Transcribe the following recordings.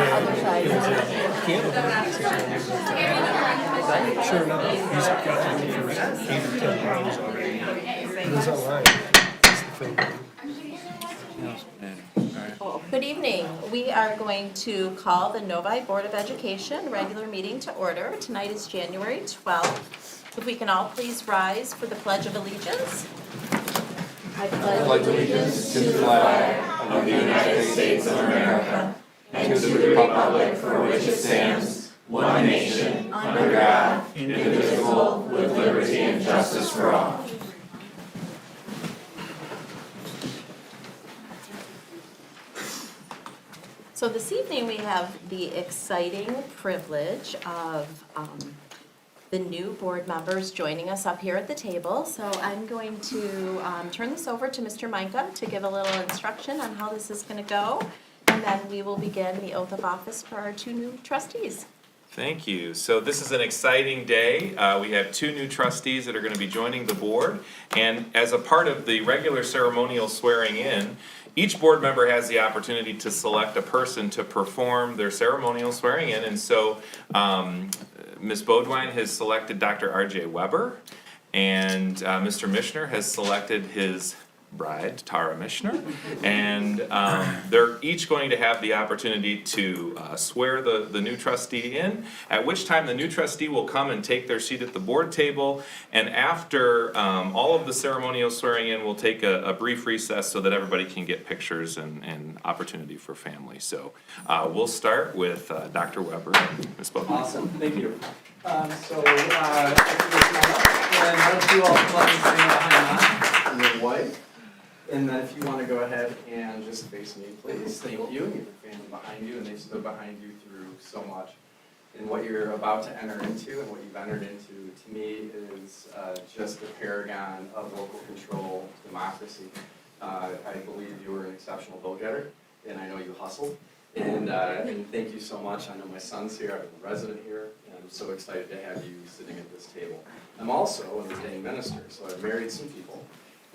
other side. Sure enough, he's got the first 8 or 10 games already. He was online. That's the thing. Good evening. We are going to call the Novi Board of Education regular meeting to order. Tonight is January 12th. If we can all please rise for the Pledge of Allegiance. I pledge allegiance to the flag of the United States of America and to the republic for which it stands, one nation, under God, indivisible, with liberty and justice for all. So this evening we have the exciting privilege of the new board members joining us up here at the table. So I'm going to turn this over to Mr. Micah to give a little instruction on how this is going to go. And then we will begin the oath of office for our 2 new trustees. Thank you. So this is an exciting day. We have 2 new trustees that are going to be joining the board. And as a part of the regular ceremonial swearing in, each board member has the opportunity to select a person to perform their ceremonial swearing in. And so Ms. Bodwine has selected Dr. R.J. Weber, and Mr. Michener has selected his bride, Tara Michener, and they're each going to have the opportunity to swear the new trustee in, at which time the new trustee will come and take their seat at the board table, and after all of the ceremonial swearing in, we'll take a brief recess so that everybody can get pictures and opportunity for family. So we'll start with Dr. Weber and Ms. Bodwine. Awesome, thank you. And why don't you all let me stand behind that in your white. And then if you want to go ahead and just face me, please. Thank you. And your family behind you, and they've stood behind you through so much. And what you're about to enter into and what you've entered into, to me, is just a paragon of local control democracy. I believe you were an exceptional vote-getter, and I know you hustled. And thank you so much. I know my son's here. I'm a resident here, and I'm so excited to have you sitting at this table. I'm also an ordained minister, so I've married some people.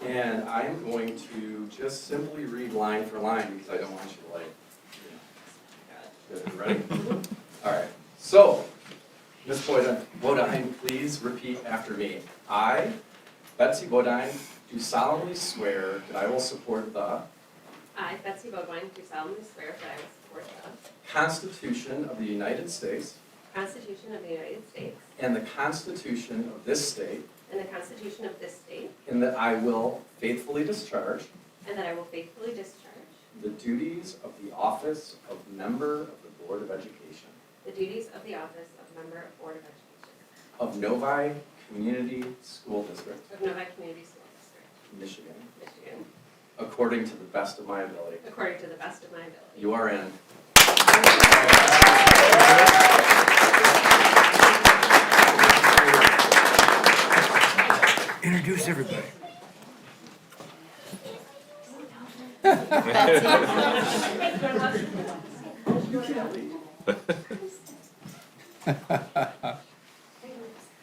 And I am going to just simply read line for line because I don't want you to ready? All right. So, Ms. Bodine, please repeat after me. I, Betsy Bodine, do solemnly swear that I will support the I, Betsy Bodwine, do solemnly swear that I will support the Constitution of the United States Constitution of the United States and the Constitution of this state, and the Constitution of this state, and that I will faithfully discharge and that I will faithfully discharge the duties of the office of member of the Board of Education the duties of the office of member of Board of Education of Novi Community School District, of Novi Community School District, Michigan, Michigan, according to the best of my ability. according to the best of my ability. You are in. Introduce everybody.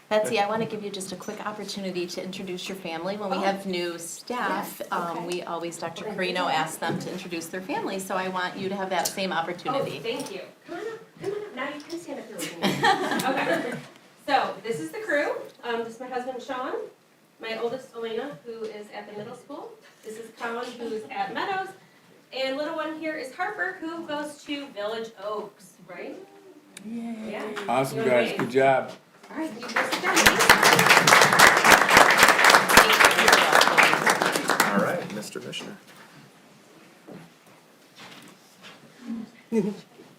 Betsy, I want to give you just a quick opportunity to introduce your family. When we have new staff, we always, Dr. Carino asks them to introduce their family, so I want you to have that same opportunity. Oh, thank you. Come on up, come on up. Now you can stand up here with me. Okay. So, this is the crew. This is my husband, Sean. My oldest, Elena, who is at the middle school. This is Colin, who's at Meadows. And little one here is Harper, who goes to Village Oaks, right? Yay. Yeah. Awesome, Doing guys. great. Good job. All right, you guys sit down. All right, Mr. Michener.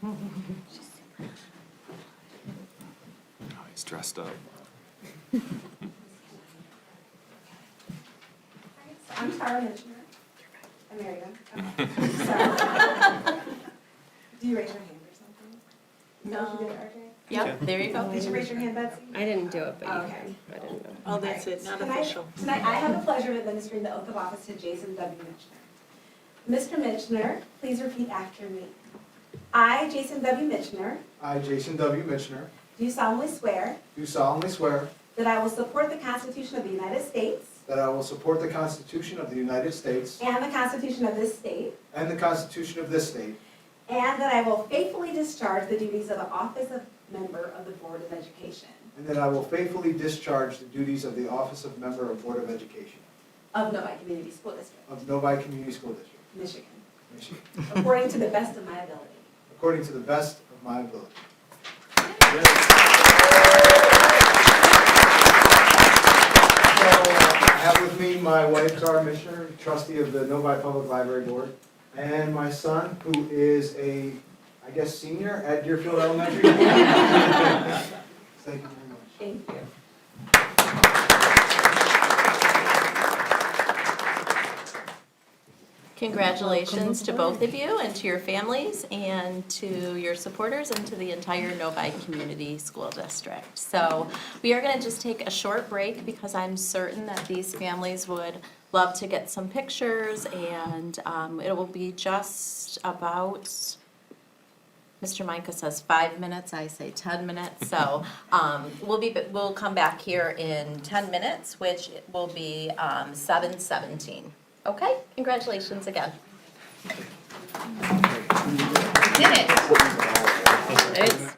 Oh, he's dressed up. I'm Tara Michener. I'm married. So, do you raise your hand or something? No. You did it, RJ? Yep, there you go. Did you raise your hand, Betsy? I didn't do it, but you Okay. can. I didn't know. Oh, that's it, not official. Tonight, I have the pleasure of administering the oath of office to Jason W. Michener. Mr. Michener, please repeat after me. I, Jason W. Michener, I, Jason W. Michener, do solemnly swear do solemnly swear that I will support the Constitution of the United States that I will support the Constitution of the United States and the Constitution of this state, and the Constitution of this state, and that I will faithfully discharge the duties of the office of member of the Board of Education and that I will faithfully discharge the duties of the office of member of Board of Education of Novi Community School District, of Novi Community School District, Michigan, Michigan, according to the best of my ability. according to the best of my ability. So I have with me my wife, Tara Mishner, trustee of the Novi Public Library Board, and my son, who is a, I guess, senior at Deerfield Elementary. Thank you very much. Thank you. Congratulations to both of you and to your families and to your supporters and to the entire Novi Community School District. So we are going to just take a short break because I'm certain that these families would love to get some pictures, and it will be just about, Mr. Micah says 5 minutes, I say 10 minutes. So we'll come back here in 10 minutes, which will be 7:17. Okay, congratulations again. We did it. It's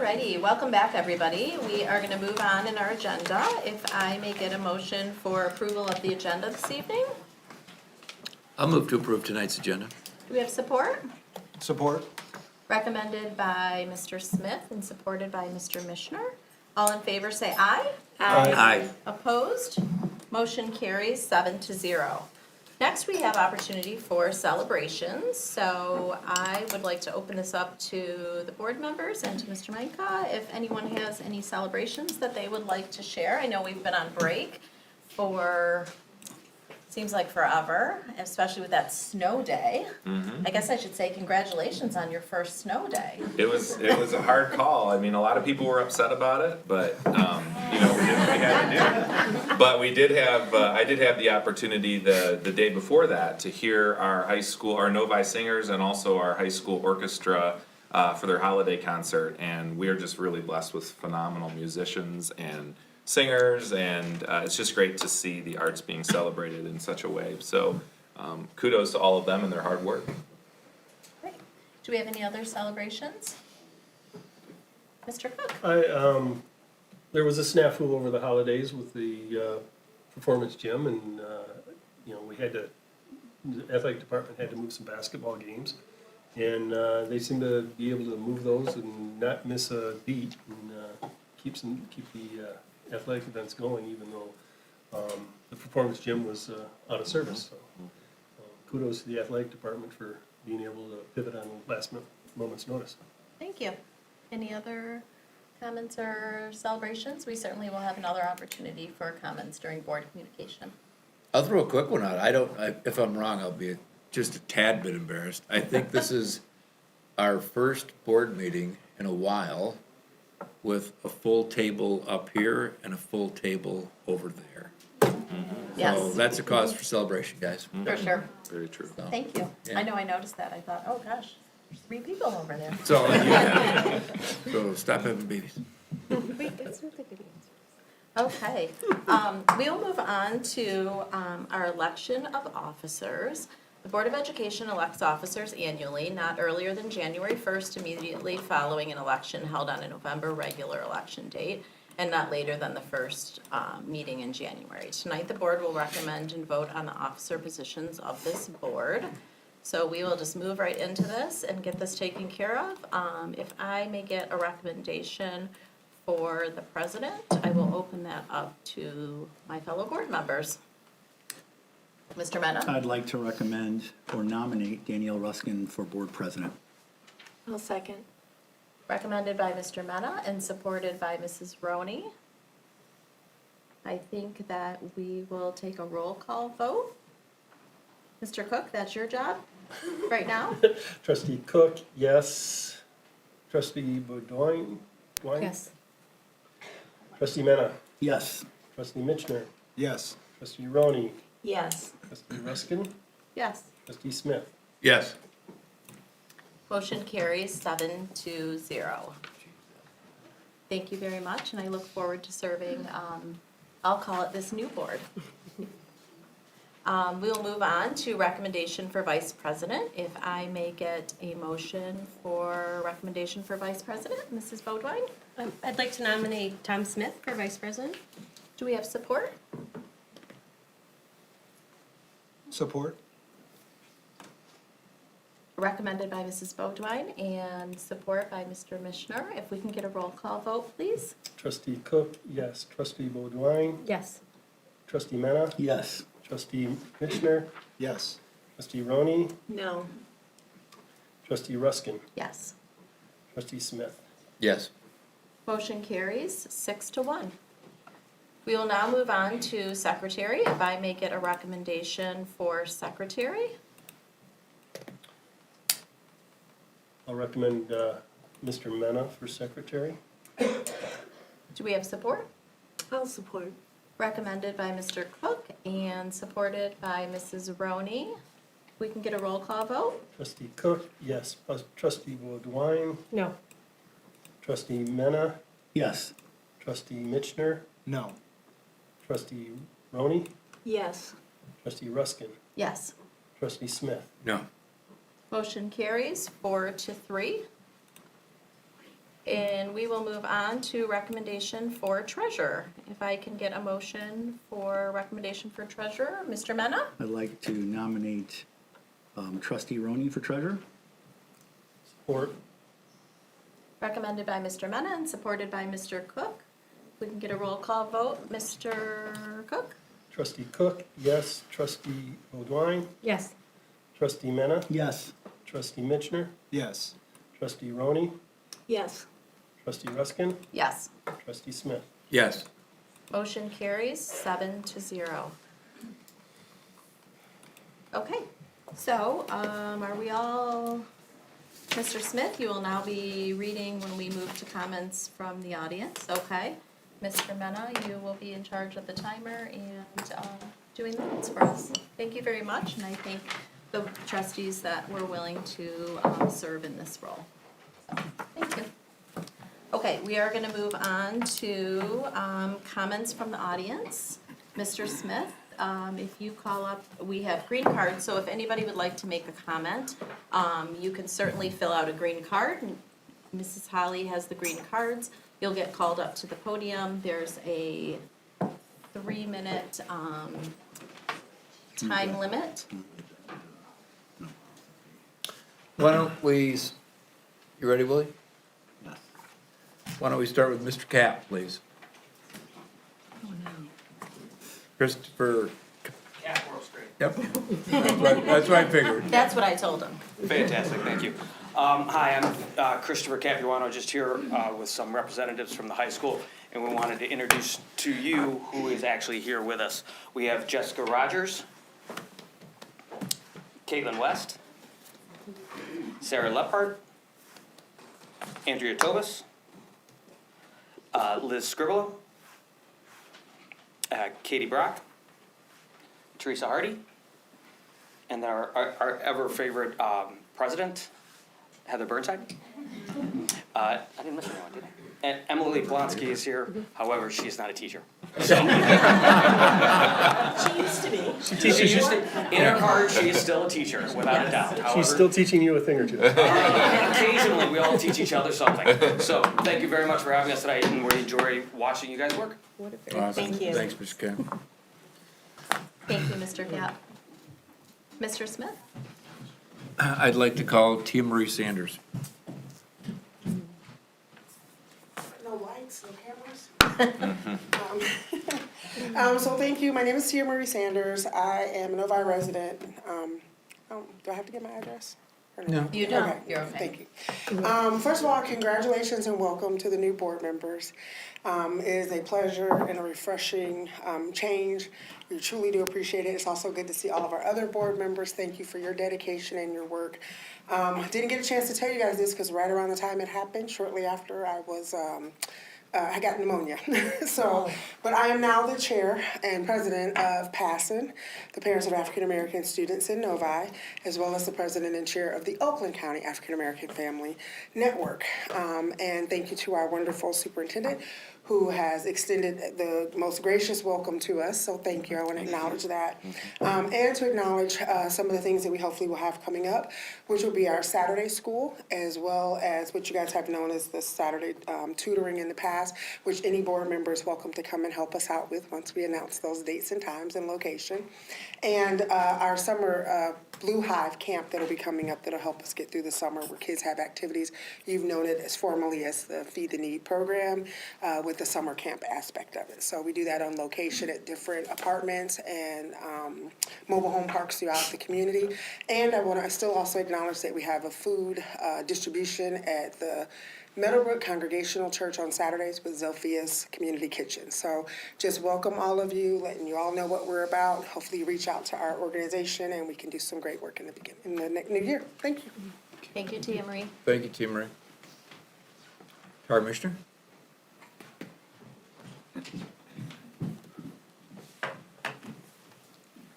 Alrighty, welcome back, everybody. We are going to move on in our agenda. If I may get a motion for approval of the agenda this evening? I'll move to approve tonight's agenda. Do we have support? Support? Recommended by Mr. Smith and supported by Mr. Mishner. All in favor say aye. Aye. Opposed? Motion carries 7-0. Next, we have opportunity for celebrations. So I would like to open this up to the board members and to Mr. Micah. If anyone has any celebrations that they would like to share. I know we've been on break for, seems like forever, especially with that snow day. I guess I should say congratulations on your first snow day. It was a hard call. I mean, a lot of people were upset about it, but you know, we did what we had to do. But we did have, I did have the opportunity the day before that to hear our high school, our Novi singers, and also our high school orchestra for their holiday concert. And we are just really blessed with phenomenal musicians and singers, and it's just great to see the arts being celebrated in such a way. So kudos to all of them and their hard work. Great. Do we have any other celebrations? Mr. Cook? There was a snafu over the holidays with the performance gym, and we had to. The athletic department had to move some basketball games, and they seem to be able to move those and not miss a beat, and keep the athletic events going, even though the performance gym was out of service. So kudos to the athletic department for being able to pivot on last moment's notice. Thank you. Any other comments or celebrations? We certainly will have another opportunity for comments during board communication. I'll throw a quick one out. If I'm wrong, I'll be just a tad bit embarrassed. I think this is our first board meeting in a while with a full table up here and a full table over there. So Yes, that's a cause for celebration, guys. for sure. Very true. So, Thank you. Yeah. I know I noticed that. I thought, oh gosh, there's 3 people over there. So, so stop having babies. Okay, we'll move on to our election of officers. The Board of Education elects officers annually, not earlier than January 1st, immediately following an election held on a November regular election date, and not later than the first meeting in January. Tonight, the board will recommend and vote on the officer positions of this board. So we will just move right into this and get this taken care of. If I may get a recommendation for the president, I will open that up to my fellow board members. Mr. Mena? I'd like to recommend or nominate Danielle Ruskin for board president. I'll second. Recommended by Mr. Mena and supported by Mrs. Roney. I think that we will take a roll call vote. Mr. Cook, that's your job right now? Trustee Cook, yes. Trustee Beaudoin? Trustee Mena? Yes. Trustee Mitchner? Yes. Trustee Roney? Yes. Trustee Ruskin? Yes. Trustee Smith? Yes. Motion carries 7-0. Thank you very much, and I look forward to serving, I'll call it this new board. We will move on to recommendation for vice president. If I may get a motion for recommendation for vice president, Mrs. Beaudoin? I'd like to nominate Tom Smith for vice president. Do we have support? Support. Recommended by Mrs. Beaudoin and support by Mr. Mishner. If we can get a roll call vote, please. Trustee Cook, yes. Trustee Beaudoin? Yes. Trustee Mena? Yes. Trustee Mitchner? Yes. Trustee Roney? No. Trustee Ruskin? Yes. Trustee Smith? Yes. Motion carries 6-1. We will now move on to secretary. If I may get a recommendation for secretary. I'll recommend Mr. Mena for secretary. Do we have support? I'll support. Recommended by Mr. Cook and supported by Mrs. Roney. We can get a roll call vote. Trustee Cook, yes. Trustee Beaudoin? No. Trustee Mena? Yes. Trustee Mitchner? No. Trustee Roney? Yes. Trustee Ruskin? Yes. Trustee Smith? No. Motion carries 4-3. and we will move on to recommendation for treasurer. If I can get a motion for recommendation for treasurer, Mr. Mena? I'd like to nominate trustee Roney for treasurer. Support. Recommended by Mr. Mena and supported by Mr. Cook. We can get a roll call vote. Mr. Cook? Trustee Cook, yes. Trustee O'Dwine, Yes. trustee Mena, Yes. trustee Mitchner, Yes. trustee Roney, Yes. trustee Ruskin, Yes. trustee Smith. Yes. Motion carries 7-0. Okay, so, are we all, Mr. Smith, you will now be reading when we move to comments from the audience, okay? Mr. Mena, you will be in charge of the timer and, doing the minutes for us. Thank you very much, and I thank the trustees that were willing to, serve in this role. So, thank you. Okay, we are gonna move on to, comments from the audience. Mr. Smith, if you call up, we have green cards, so if anybody would like to make a comment, you can certainly fill out a green card. Mrs. Holly has the green cards. You'll get called up to the podium. There's a 3-minute, time limit. Why don't we, you ready, Willie? Yes. Why don't we start with Mr. Cap, please? Oh, no. Christopher, Cat works great. yep. That's what I figured. That's what I told him. Fantastic, thank you. Hi, I'm Christopher Capuano, just here with some representatives from the high school, and we wanted to introduce to you who is actually here with us. We have Jessica Rogers, Caitlin West, Sarah Leppard, Andrea Tobis, Liz Scribble, Katie Brock, Teresa Hardy, and then our ever favorite president, Heather Burnside. I didn't miss anyone, did I? And Emily Blonsky is here, however, she is not a teacher. So, She used to be. she used to, in her heart, she is still a teacher, without a doubt. She's However, still teaching you a thing or two. occasionally, we all teach each other something. So, thank you very much for having us tonight, and we enjoy watching you guys work. Awesome. Thank you. Thanks, Mr. Cap. Thank you, Mr. Cap. Mr. Smith? I'd like to call Tia Marie Sanders. No lights, no cameras. So thank you. My name is Tia Marie Sanders. I am a Novi resident. Do I have to get my address? Or No. You don't, Okay, you're okay. Thank you. First of all, congratulations and welcome to the new board members. It is a pleasure and a refreshing change. We truly do appreciate it. It's also good to see all of our other board members. Thank you for your dedication and your work. Didn't get a chance to tell you guys this because right around the time it happened, shortly after I was I got pneumonia. But I am now the chair and president of PASSN, the Parents of African American Students in Novi, as well as the president and chair of the Oakland County African American Family Network. And thank you to our wonderful superintendent who has extended the most gracious welcome to us. So thank you. I want to acknowledge that. And to acknowledge some of the things that we hopefully will have coming up, which will be our Saturday school, as well as what you guys have known as the Saturday tutoring in the past, which any board member is welcome to come and help us out with once we announce those dates and times and location. And our summer Blue Hive camp that'll be coming up that'll help us get through the summer where kids have activities. You've known it as formally as the Feed the Need program with the summer camp aspect of it. So we do that on location at different apartments and mobile home parks throughout the community. And I want to still also acknowledge that we have a food distribution at the Meadowbrook Congregational Church on Saturdays with Zophia's Community Kitchen. So just welcome all of you, letting you all know what we're about. Hopefully you reach out to our organization and we can do some great work in the new year. Thank you. Thank you, Tia Marie. Thank you, Tia Marie. Tara Missioner?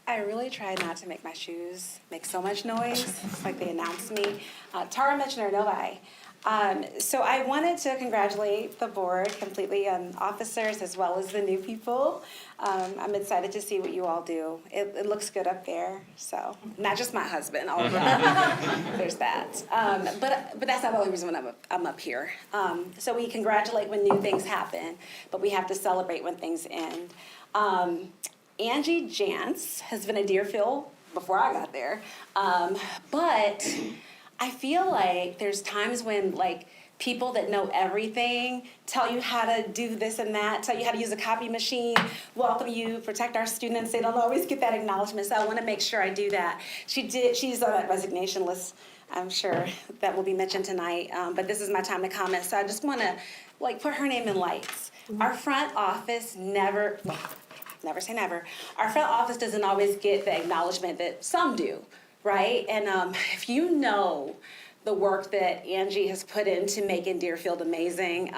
I really try not to make my shoes make so much noise, like they announce me. Tara Mitchner, Novi. So I wanted to congratulate the board completely on officers as well as the new people. I'm excited to see what you all do. It looks good up there, so, not just my husband, all of them. There's that. But that's not the only reason I'm up here. So we congratulate when new things happen, but we have to celebrate when things end. Angie Jantz has been a Deerfield before I got there, but I feel like there's times when like people that know everything tell you how to do this and that, tell you how to use a copy machine, welcome you, protect our students. They don't always get that acknowledgement, so I want to make sure I do that. She's on that resignation list. I'm sure that will be mentioned tonight, but this is my time to comment. So I just want to like put her name in lights. Our front office never say never. Our front office doesn't always get the acknowledgement that some do. Right? And if you know the work that Angie has put into making Deerfield amazing,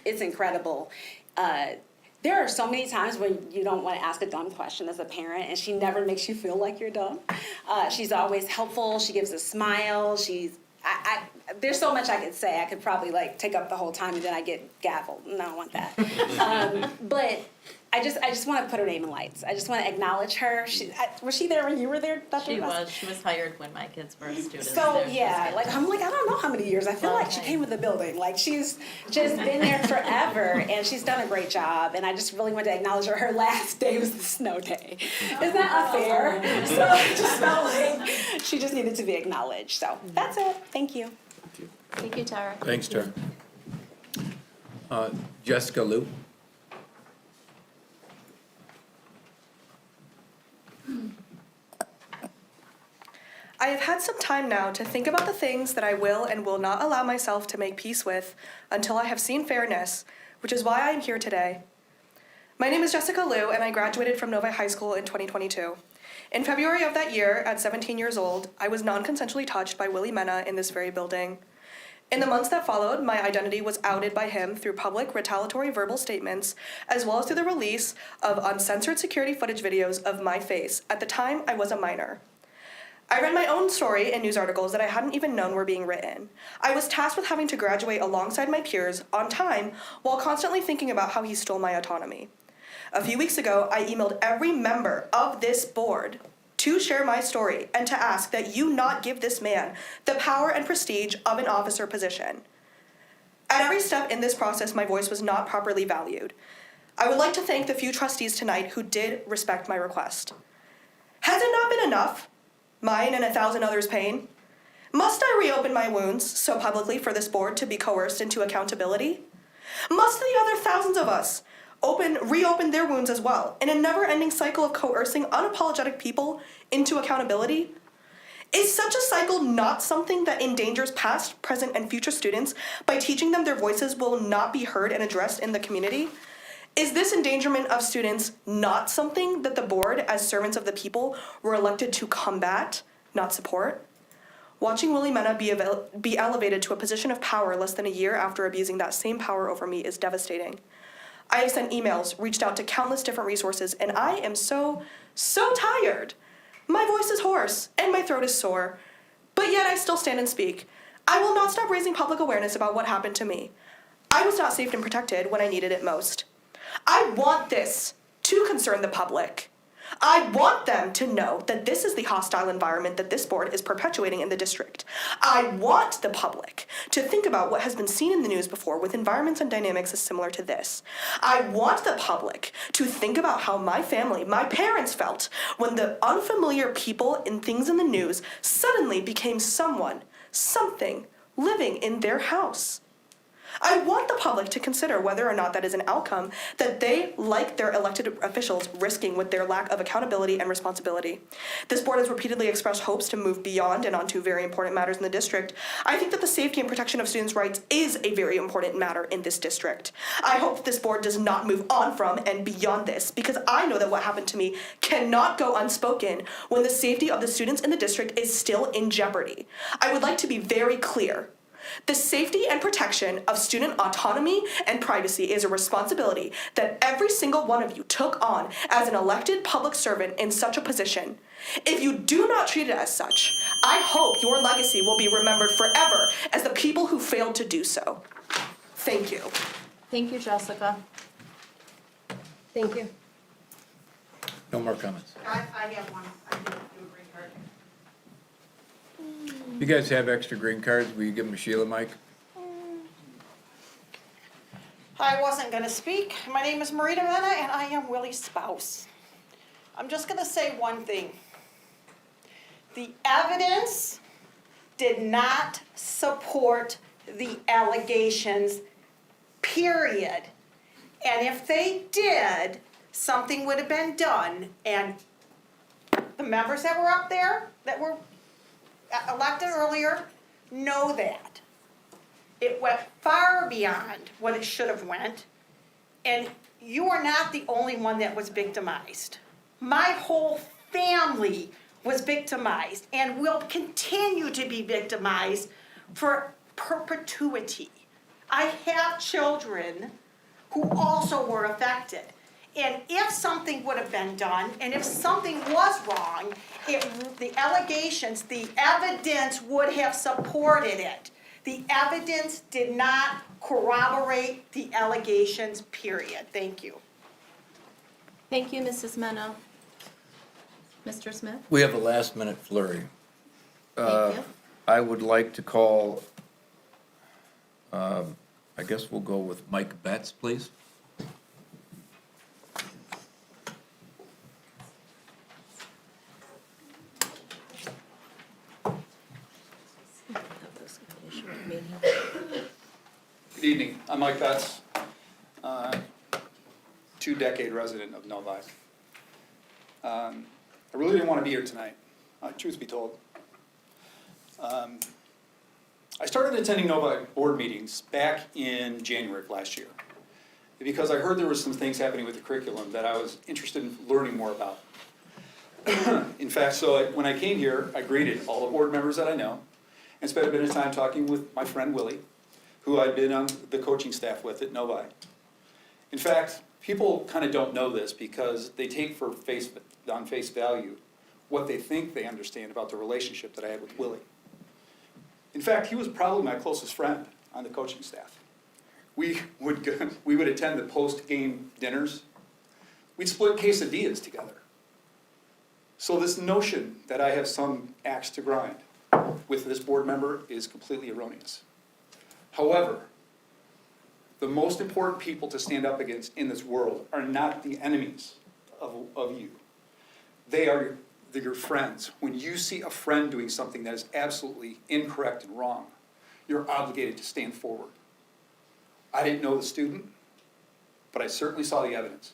it's incredible. There are so many times when you don't want to ask a dumb question as a parent, and she never makes you feel like you're dumb. She's always helpful. She gives a smile. There's so much I could say. I could probably like take up the whole time, and then I get gavelled. No, I don't want that. But I just want to put her name in lights. I just want to acknowledge her. Was she there when you were there, Dr. She Russ? was. She was hired when my kids were students. So there. yeah, like I'm like I don't know how many years. I feel like she came with the building. Like she's just been there forever, and she's done a great job. And I just really want to acknowledge her. Her last day was the snow day. Isn't that unfair? So I just felt like she just needed to be acknowledged. So that's it. Thank you. Thank you, Tara. Thanks, Tara. Jessica Liu. I have had some time now to think about the things that I will and will not allow myself to make peace with until I have seen fairness, which is why I am here today. My name is Jessica Liu, and I graduated from Novi High School in 2022. In February of that year, at 17 years old, I was non-consensually touched by Willie Mena in this very building. In the months that followed, my identity was outed by him through public retaliatory verbal statements, as well as through the release of uncensored security footage videos of my face. At the time, I was a minor. I read my own story in news articles that I hadn't even known were being written. I was tasked with having to graduate alongside my peers on time while constantly thinking about how he stole my autonomy. A few weeks ago, I emailed every member of this board to share my story and to ask that you not give this man the power and prestige of an officer position. At every step in this process, my voice was not properly valued. I would like to thank the few trustees tonight who did respect my request. Has it not been enough? Mine and 1,000 others' pain? Must I reopen my wounds so publicly for this board to be coerced into accountability? Must the other thousands of us reopen their wounds as well in a never-ending cycle of coercing unapologetic people into accountability? Is such a cycle not something that endangers past, present, and future students by teaching them their voices will not be heard and addressed in the community? Is this endangerment of students not something that the board, as servants of the people, were elected to combat, not support? Watching Willie Mena be elevated to a position of power less than a year after abusing that same power over me is devastating. I have sent emails, reached out to countless different resources, and I am so tired. My voice is hoarse, and my throat is sore, but yet I still stand and speak. I will not stop raising public awareness about what happened to me. I was not safe and protected when I needed it most. I want this to concern the public. I want them to know that this is the hostile environment that this board is perpetuating in the district. I want the public to think about what has been seen in the news before with environments and dynamics as similar to this. I want the public to think about how my family, my parents felt when the unfamiliar people and things in the news suddenly became someone, something, living in their house. I want the public to consider whether or not that is an outcome that they, like their elected officials, risking with their lack of accountability and responsibility. This board has repeatedly expressed hopes to move beyond and onto very important matters in the district. I think that the safety and protection of students' rights is a very important matter in this district. I hope that this board does not move on from and beyond this, because I know that what happened to me cannot go unspoken when the safety of the students in the district is still in jeopardy. I would like to be very clear. The safety and protection of student autonomy and privacy is a responsibility that every single one of you took on as an elected public servant in such a position. If you do not treat it as such, I hope your legacy will be remembered forever as the people who failed to do so. Thank you. Thank you, Jessica. Thank you. No more comments. I have one. I didn't do a green card. You guys have extra green cards, will you give them to Sheila, Mike? I wasn't gonna speak. My name is Marita Mena and I am Willie's spouse. I'm just gonna say one thing. The evidence did not support the allegations, period. And if they did, something would have been done, and the members that were up there, that were elected earlier, know that. It went far beyond what it should have went, and you are not the only one that was victimized. My whole family was victimized and will continue to be victimized for perpetuity. I have children who also were affected. And if something would have been done, and if something was wrong, the allegations, the evidence would have supported it. The evidence did not corroborate the allegations, period. Thank you. Thank you, Mrs. Mena. Mr. Smith? We have a last minute flurry. Thank you. I would like to call, I guess we'll go with Mike Betts, please. Good evening, I'm Mike Betts, 2-decade resident of Novi. I really didn't want to be here tonight, truth be told. I started attending Novi board meetings back in January of last year because I heard there was some things happening with the curriculum that I was interested in learning more about. In fact, when I came here, I greeted all the board members that I know and spent a bit of time talking with my friend Willie, who I'd been on the coaching staff with at Novi. In fact, people kind of don't know this because they take on face value what they think they understand about the relationship that I had with Willie. In fact, he was probably my closest friend on the coaching staff. We would attend the post-game dinners. We'd split quesadillas together. So this notion that I have some axe to grind with this board member is completely erroneous. However, the most important people to stand up against in this world are not the enemies of you. They are your friends. When you see a friend doing something that is absolutely incorrect and wrong, you're obligated to stand forward. I didn't know the student, but I certainly saw the evidence.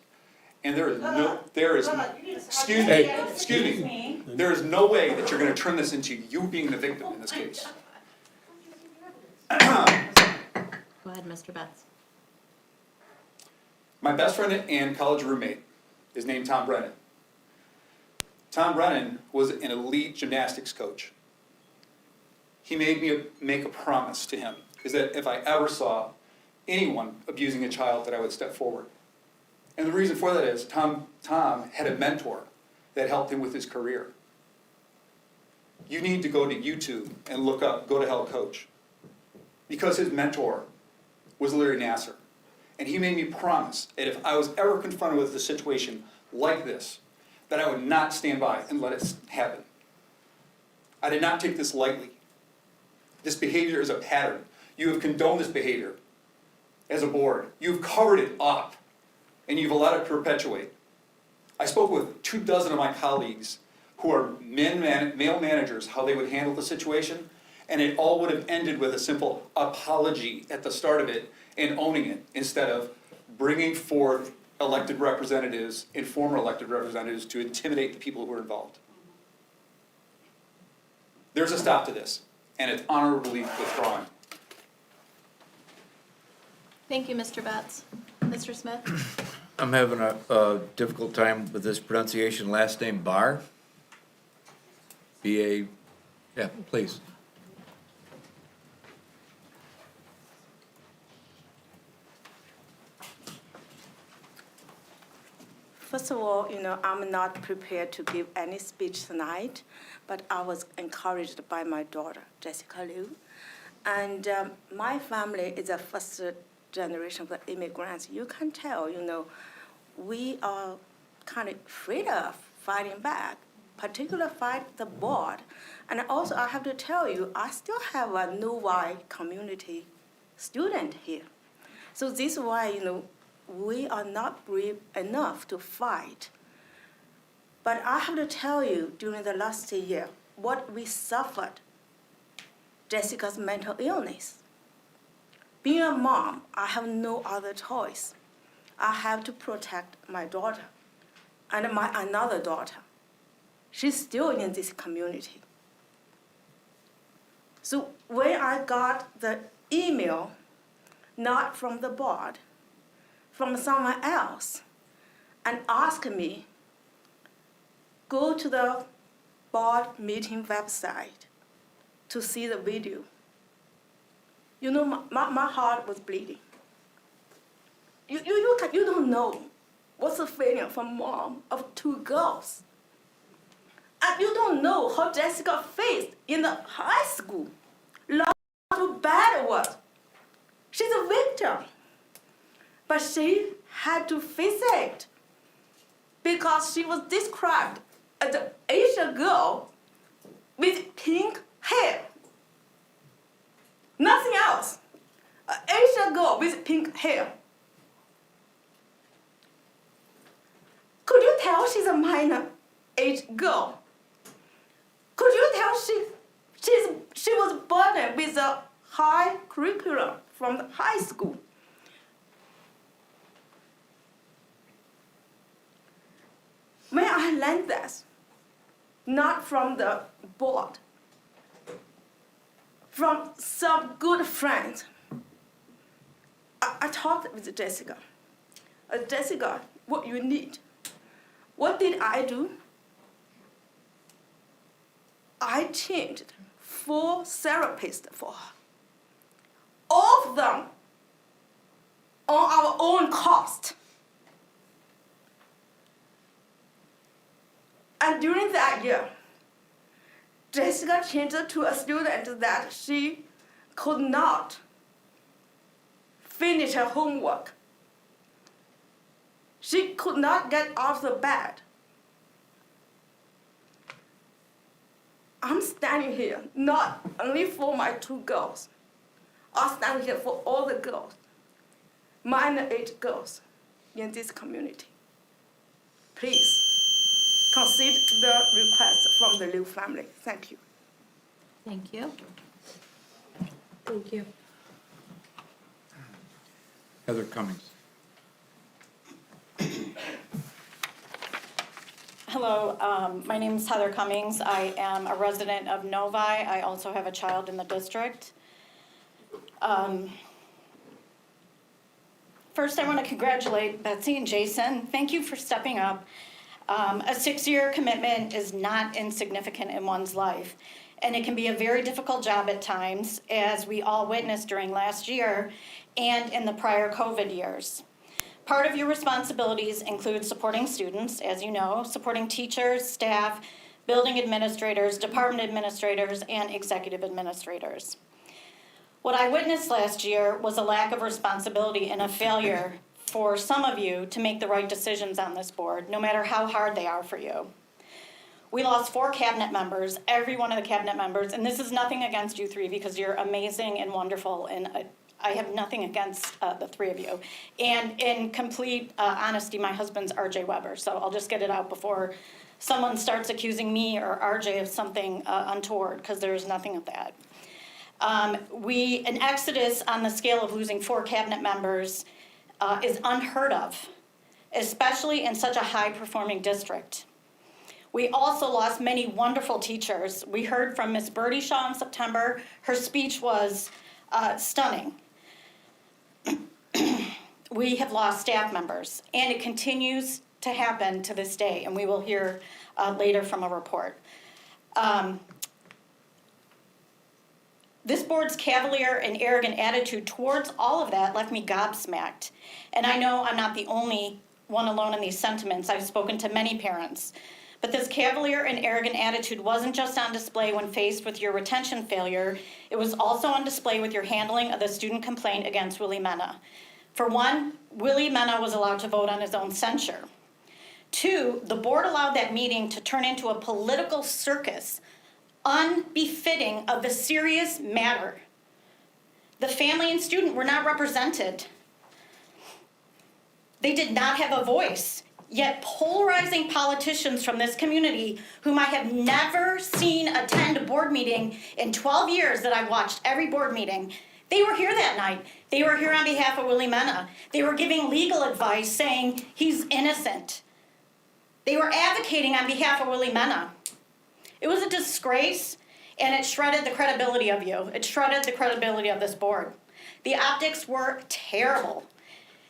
And there is no way that you're going to turn this into you being the victim in this case. Go ahead, Mr. Betts. My best friend and college roommate is named Tom Brennan. Tom Brennan was an elite gymnastics coach. He made me make a promise to him, is that if I ever saw anyone abusing a child, that I would step forward. And the reason for that is Tom had a mentor that helped him with his career. You need to go to YouTube and look up Go to Hell Coach, because his mentor was Larry Nassar. And he made me promise that if I was ever confronted with a situation like this, that I would not stand by and let it happen. I did not take this lightly. This behavior is a pattern. You have condoned this behavior as a board. You've covered it up, and you've allowed it to perpetuate. I spoke with 24 of my colleagues who are male managers, how they would handle the situation, and it all would have ended with a simple apology at the start of it and owning it, instead of bringing forth elected representatives and former elected representatives to intimidate the people who are involved. There's a stop to this, and it's honorably withdrawn. Thank you, Mr. Betts. Mr. Smith? I'm having a difficult time with this pronunciation. Last name Barr? B-A, yeah, please. First of all, I'm not prepared to give any speech tonight, but I was encouraged by my daughter, Jessica Liu. And my family is a first generation of immigrants. You can tell, we are kind of afraid of fighting back, particularly fight the board. And also, I have to tell you, I still have a Novi community student here. So this is why, we are not brave enough to fight. But I have to tell you, during the last year, what we suffered, Jessica's mental illness. Being a mom, I have no other choice. I have to protect my daughter and my another daughter. She's still in this community. So when I got the email, not from the board, from someone else, and asked me, go to the board meeting website to see the video. My heart was bleeding. You don't know what's the feeling for mom of 2 girls. And you don't know how Jessica faced in the high school. How bad it was. She's a victim. But she had to face it because she was described as an Asian girl with pink hair. Nothing else. An Asian girl with pink hair. Could you tell she's a minor age girl? Could you tell she was burdened with a high curriculum from the high school? May I learn this? Not from the board, from some good friends. I talked with Jessica. Jessica, what you need? What did I do? I changed 4 therapists for her. All of them on our own cost. And during that year, Jessica changed to a student that she could not finish her homework. She could not get off the bed. I'm standing here not only for my 2 girls. I'm standing here for all the girls, minor age girls in this community. Please consider the request from the Liu family. Thank you. Thank you. Thank you. Heather Cummings. Hello, my name is Heather Cummings. I am a resident of Novi. I also have a child in the district. First, I want to congratulate Betsy and Jason. Thank you for stepping up. A 6-year commitment is not insignificant in one's life, and it can be a very difficult job at times, as we all witnessed during last year and in the prior COVID years. Part of your responsibilities include supporting students, as you know, supporting teachers, staff, building administrators, department administrators, and executive administrators. What I witnessed last year was a lack of responsibility and a failure for some of you to make the right decisions on this board, no matter how hard they are for you. We lost 4 cabinet members, every one of the cabinet members, and this is nothing against you 3 because you're amazing and wonderful, and I have nothing against the 3 of you. And in complete honesty, my husband's RJ Weber, so I'll just get it out before someone starts accusing me or RJ of something untoward, because there's nothing of that. An exodus on the scale of losing 4 cabinet members is unheard of, especially in such a high-performing district. We also lost many wonderful teachers. We heard from Ms. Birdie Shaw in September. Her speech was stunning. We have lost staff members, and it continues to happen to this day, and we will hear later from a report. This board's cavalier and arrogant attitude towards all of that left me gobsmacked. And I know I'm not the only one alone in these sentiments. I've spoken to many parents. But this cavalier and arrogant attitude wasn't just on display when faced with your retention failure, it was also on display with your handling of the student complaint against Willie Mena. For one, Willie Mena was allowed to vote on his own censure. Two, the board allowed that meeting to turn into a political circus, unbefitting of the serious matter. The family and student were not represented. They did not have a voice. Yet polarizing politicians from this community, whom I have never seen attend a board meeting in 12 years that I've watched every board meeting, they were here that night. They were here on behalf of Willie Mena. They were giving legal advice saying he's innocent. They were advocating on behalf of Willie Mena. It was a disgrace, and it shredded the credibility of you. It shredded the credibility of this board. The optics were terrible.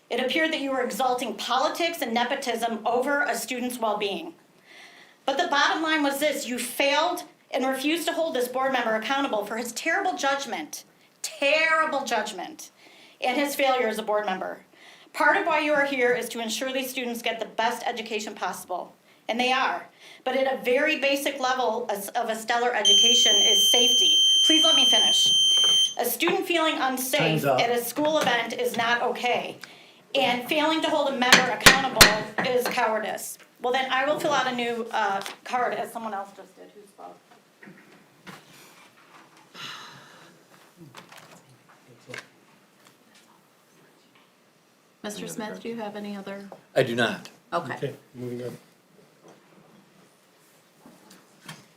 It appeared that you were exalting politics and nepotism over a student's well-being. But the bottom line was this: you failed and refused to hold this board member accountable for his terrible judgment, and his failure as a board member. Part of why you are here is to ensure these students get the best education possible, and they are. But at a very basic level of a stellar education is safety. Please let me finish. A student feeling unsafe at a school event is not okay. And failing to hold a member accountable is cowardice. Well, then I will fill out a new card, as someone else just did. Who spoke? Mr. Smith, do you have any other? I do not. Okay. Okay, moving on.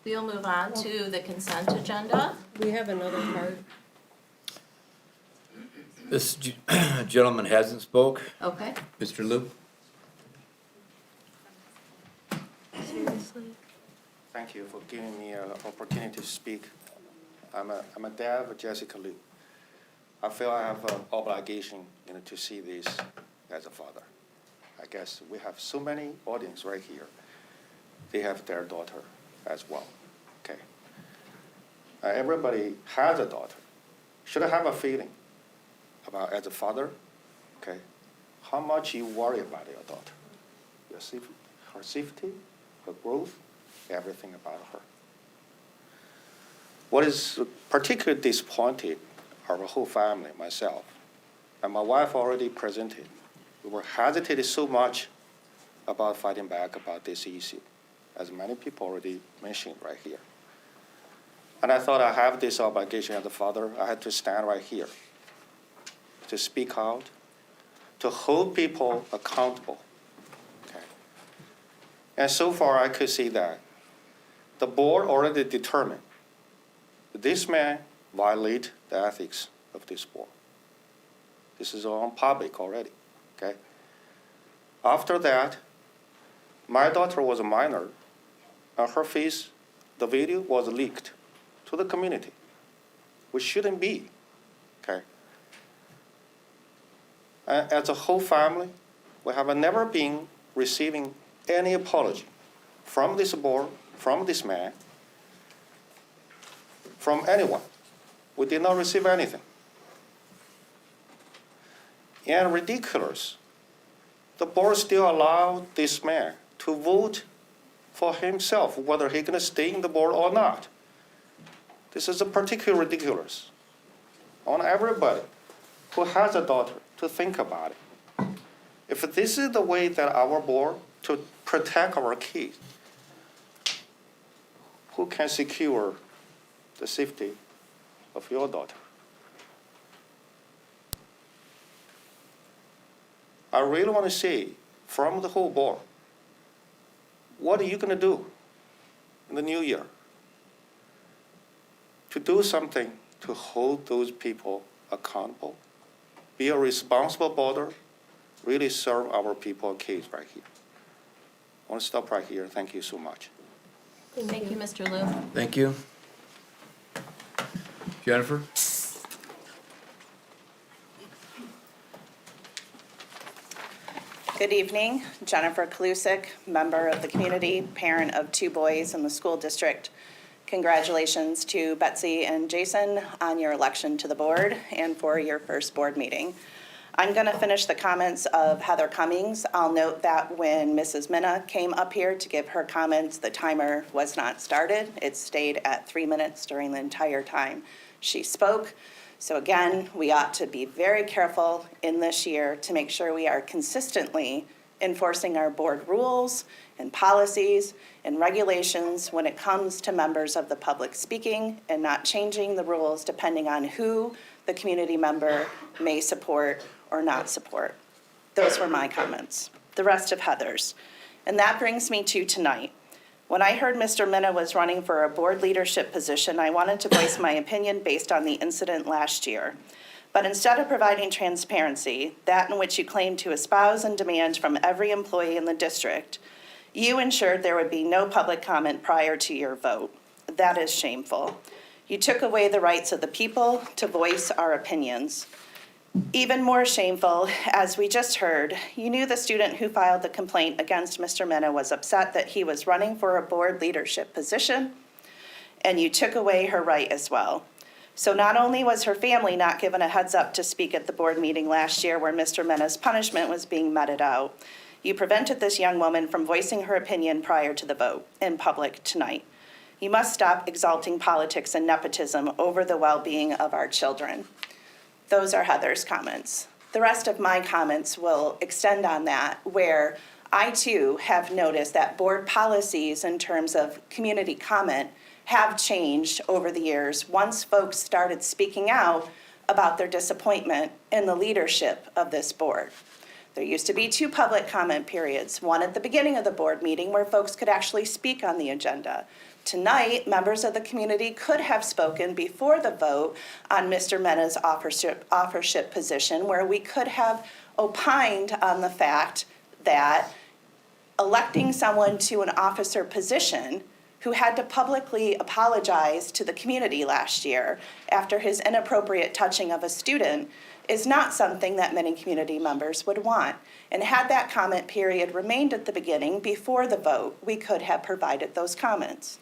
We'll move on to the consent agenda. We have another card. This gentleman hasn't spoke. Okay. Mr. Lou? Seriously? Thank you for giving me an opportunity to speak. I'm a dad of Jessica Liu. I feel I have an obligation, to see this as a father. I guess we have so many audience right here. They have their daughter as well. Okay. Everybody has a daughter. Should have a feeling about as a father. Okay. How much you worry about your daughter, her safety, her growth, everything about her. What is particularly disappointed, our whole family, myself, and my wife already presented. We were hesitated so much about fighting back about this issue, as many people already mentioned right here. And I thought I have this obligation as a father. I had to stand right here to speak out, to hold people accountable. Okay. And so far, I could see that the board already determined that this man violated the ethics of this board. This is on public already. Okay. After that, my daughter was a minor, and her face, the video was leaked to the community, which shouldn't be. Okay. As a whole family, we have never been receiving any apology from this board, from this man, from anyone. We did not receive anything. And ridiculous, the board still allowed this man to vote for himself, whether he's going to stay in the board or not. This is a particularly ridiculous. I want everybody who has a daughter to think about it. If this is the way that our board to protect our kids, who can secure the safety of your daughter? I really want to say from the whole board, what are you going to do in the new year to do something to hold those people accountable, be a responsible boarder, really serve our people and kids right here? I want to stop right here. Thank you so much. Thank you, Mr. Liu. Thank you. Jennifer? Good evening. Jennifer Kalusik, member of the community, parent of 2 boys in the school district. Congratulations to Betsy and Jason on your election to the board and for your first board meeting. I'm going to finish the comments of Heather Cummings. I'll note that when Mrs. Minna came up here to give her comments, the timer was not started. It stayed at 3 minutes during the entire time she spoke. So again, we ought to be very careful in this year to make sure we are consistently enforcing our board rules and policies and regulations when it comes to members of the public speaking, and not changing the rules depending on who the community member may support or not support. Those were my comments. The rest of Heather's. And that brings me to tonight. When I heard Mr. Minna was running for a board leadership position, I wanted to voice my opinion based on the incident last year. But instead of providing transparency, that in which you claim to espouse and demand from every employee in the district, you ensured there would be no public comment prior to your vote. That is shameful. You took away the rights of the people to voice our opinions. Even more shameful, as we just heard, you knew the student who filed the complaint against Mr. Minna was upset that he was running for a board leadership position, and you took away her right as well. So not only was her family not given a heads up to speak at the board meeting last year where Mr. Minna's punishment was being meted out, you prevented this young woman from voicing her opinion prior to the vote in public tonight. You must stop exalting politics and nepotism over the well-being of our children. Those are Heather's comments. The rest of my comments will extend on that, where I too have noticed that board policies in terms of community comment have changed over the years once folks started speaking out about their disappointment in the leadership of this board. There used to be 2 public comment periods, one at the beginning of the board meeting where folks could actually speak on the agenda. Tonight, members of the community could have spoken before the vote on Mr. Minna's offership position, where we could have opined on the fact that electing someone to an officer position who had to publicly apologize to the community last year after his inappropriate touching of a student is not something that many community members would want. And had that comment period remained at the beginning before the vote, we could have provided those comments.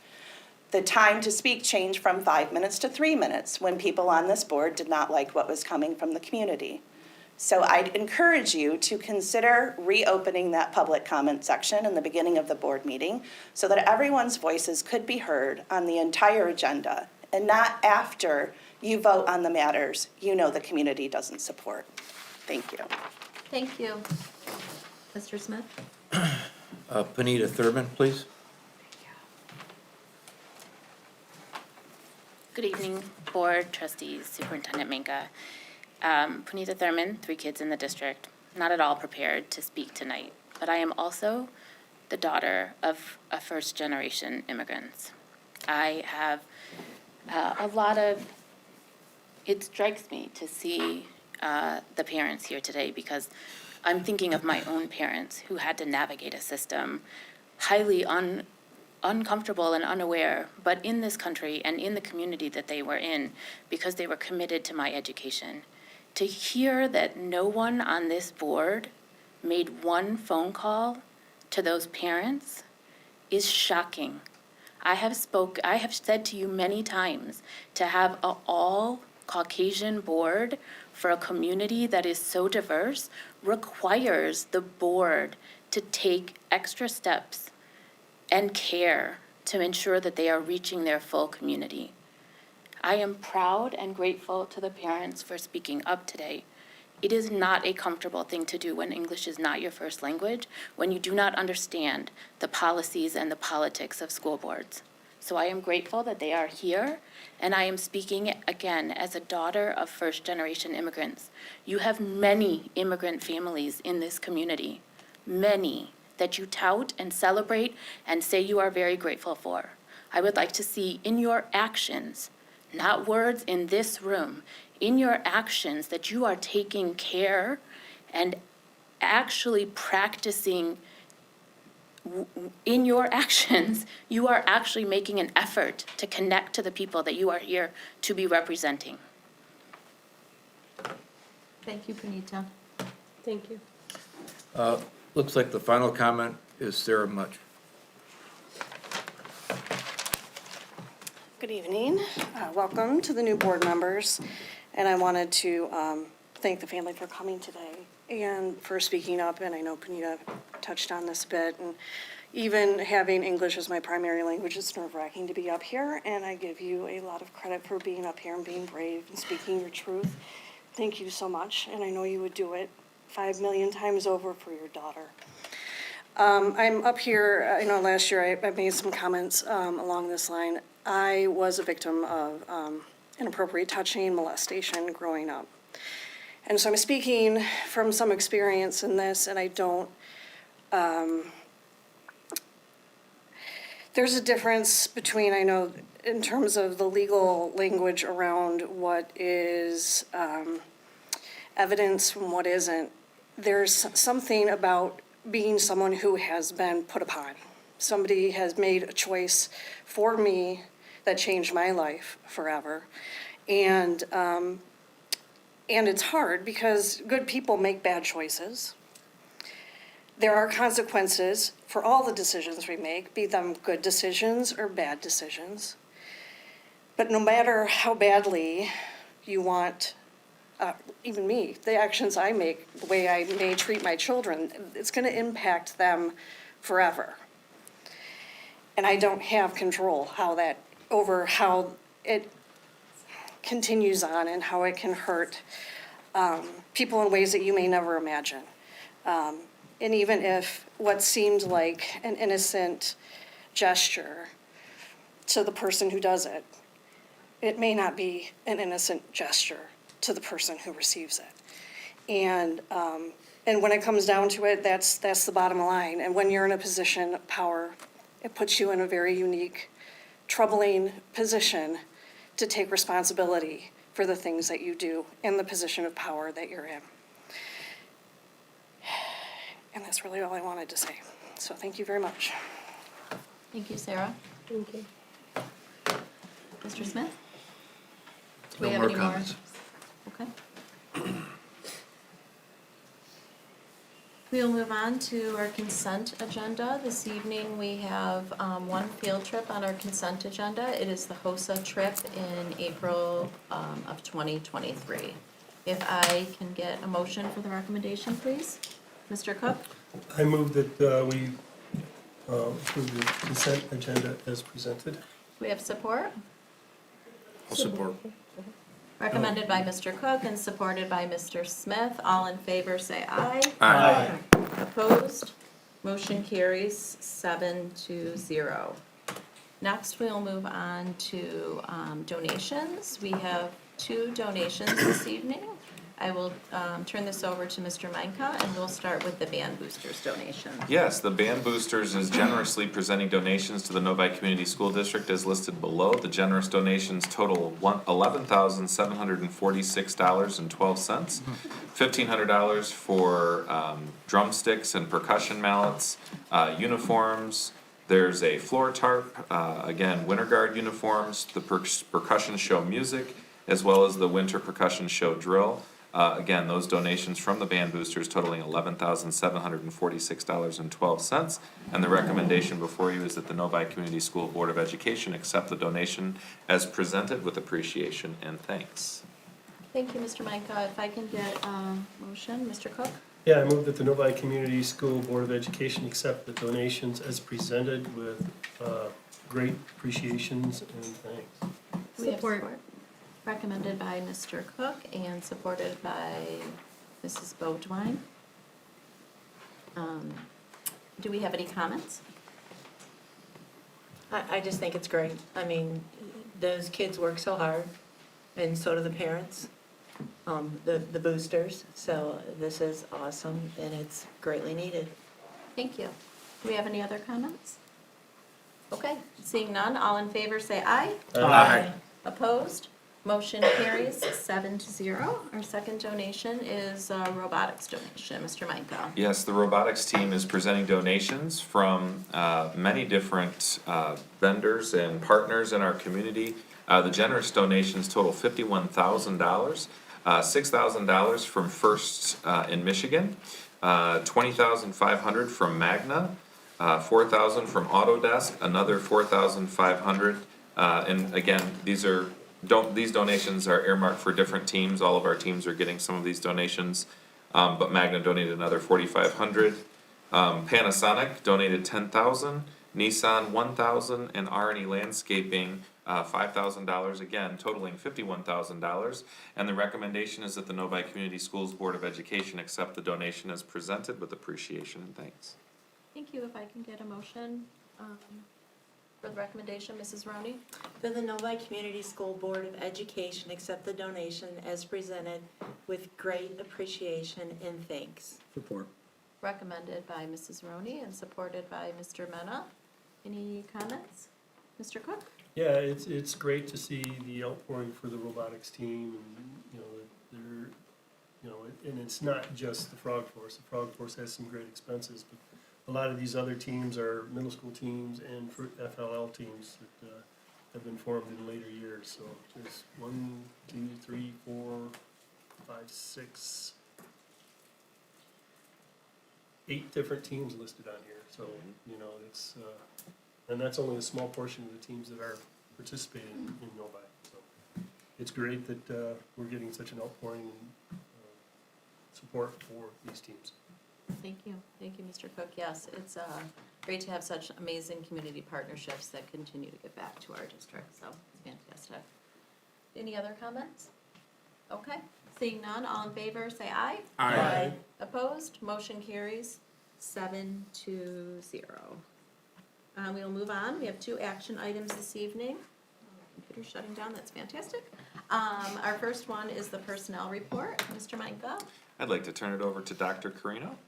The time to speak changed from 5 minutes to 3 minutes when people on this board did not like what was coming from the community. So I'd encourage you to consider reopening that public comment section in the beginning of the board meeting so that everyone's voices could be heard on the entire agenda, and not after you vote on the matters you know the community doesn't support. Thank you. Thank you. Mr. Smith? Panita Thurman, please. Good evening, Board, Trustees, Superintendent Minka. Punita Thurman, 3 kids in the district, not at all prepared to speak tonight, but I am also the daughter of a first-generation immigrants. I have it strikes me to see the parents here today, because I'm thinking of my own parents who had to navigate a system highly uncomfortable and unaware, but in this country and in the community that they were in, because they were committed to my education. To hear that no one on this board made one phone call to those parents is shocking. I have said to you many times, to have an all Caucasian board for a community that is so diverse requires the board to take extra steps and care to ensure that they are reaching their full community. I am proud and grateful to the parents for speaking up today. It is not a comfortable thing to do when English is not your first language, when you do not understand the policies and the politics of school boards. So I am grateful that they are here, and I am speaking again as a daughter of first-generation immigrants. You have many immigrant families in this community, many, that you tout and celebrate and say you are very grateful for. I would like to see in your actions, not words in this room, in your actions that you are taking care and actually practicing. In your actions, you are actually making an effort to connect to the people that you are here to be representing. Thank you, Punita. Thank you. Looks like the final comment is Sarah Mutch. Good evening. Welcome to the new board members. And I wanted to thank the family for coming today and for speaking up, and I know Panita touched on this a bit, and even having English as my primary language, it's nerve-wracking to be up here, and I give you a lot of credit for being up here and being brave and speaking your truth. Thank you so much, and I know you would do it 5 million times over for your daughter. I'm up here, I know last year I made some comments along this line. I was a victim of inappropriate touching, molestation growing up. And so I'm speaking from some experience in this, and I don't, there's a difference between, I know, in terms of the legal language around what is evidence from what isn't. There's something about being someone who has been put upon. Somebody has made a choice for me that changed my life forever. And it's hard because good people make bad choices. There are consequences for all the decisions we make, be them good decisions or bad decisions. But no matter how badly you want, even me, the actions I make, the way I may treat my children, it's going to impact them forever. And I don't have control over how it continues on and how it can hurt people in ways that you may never imagine. And even if what seemed like an innocent gesture to the person who does it, it may not be an innocent gesture to the person who receives it. And when it comes down to it, that's the bottom line. And when you're in a position of power, it puts you in a very unique, troubling position to take responsibility for the things that you do in the position of power that you're in. And that's really all I wanted to say. So thank you very much. Thank you, Sarah. Thank you. Mr. Smith? Do we No have more any comments. Okay. We'll move on to our consent agenda. This evening, we have one field trip on our consent agenda. It is the HOSA trip in April of 2023. If I can get a motion for the recommendation, please. Mr. Cook? I move that we approve the consent agenda as presented. Do we have support? I'll support. Recommended by Mr. Cook and supported by Mr. Smith. All in favor, say aye. Aye. Opposed? Motion carries 7-0. Next, we'll move on to donations. We have 2 donations this evening. I will turn this over to Mr. Meinka, and we'll start with the Band Boosters donation. Yes, the Band Boosters is generously presenting donations to the Novi Community School District as listed below. The generous donations total $11,746.12. $1,500 for drumsticks and percussion mallets, uniforms. There's a floor tarp, again, winter guard uniforms, the percussion show music, as well as the winter percussion show drill. Again, those donations from the Band Boosters totaling $11,746.12. And the recommendation before you is that the Novi Community School Board of Education accept the donation as presented with appreciation and thanks. Thank you, Mr. Meinka. If I can get a motion, Mr. Cook? Yeah, I move that the Novi Community School Board of Education accept the donations as presented with great appreciations and thanks. We have support. Recommended by Mr. Cook and supported by Mrs. Beaudoin. Do we have any comments? I just think it's great. I mean, those kids work so hard, and so do the parents, the boosters. So this is awesome, and it's greatly needed. Thank you. Do we have any other comments? Okay, seeing none, all in favor say aye. Aye. Opposed? Motion carries 7-0. Our second donation is a robotics donation. Mr. Meinka. Yes, the robotics team is presenting donations from many different vendors and partners in our community. The generous donations total $51,000, $6,000 from First in Michigan, $20,500 from Magna, $4,000 from Autodesk, another $4,500. And again, these are these donations are earmarked for different teams. All of our teams are getting some of these donations. But Magna donated another 4,500. Panasonic donated 10,000, Nissan 1,000, and R&E Landscaping $5,000 again, totaling $51,000. And the recommendation is that the Novi Community Schools Board of Education accept the donation as presented with appreciation and thanks. Thank you. If I can get a motion for the recommendation, Mrs. Roney? That the Novi Community School Board of Education accept the donation as presented with great appreciation and thanks. Support. Recommended by Mrs. Roney and supported by Mr. Mena. Any comments? Mr. Cook? Yeah, it's great to see the outpouring for the robotics team, and, they're, and it's not just the Frog Force. The Frog Force has some great expenses, but a lot of these other teams are middle school teams and for FLL teams that have been formed in later years. So there's 1, 2, 3, 4, 5, 6, 8 different teams listed on here. So, it's, and that's only a small portion of the teams that are participating in Novi. So it's great that we're getting such an outpouring and support for these teams. Thank you. Thank you, Mr. Cook. Yes, it's great to have such amazing community partnerships that continue to give back to our district, so it's fantastic. Any other comments? Okay, seeing none, all in favor, say aye. Aye. Opposed, motion carries 7-0. We will move on. We have 2 action items this evening. Computer's shutting down, that's fantastic. Our first one is the personnel report. Mr. Micah? I'd like to turn it over to Dr. Carino.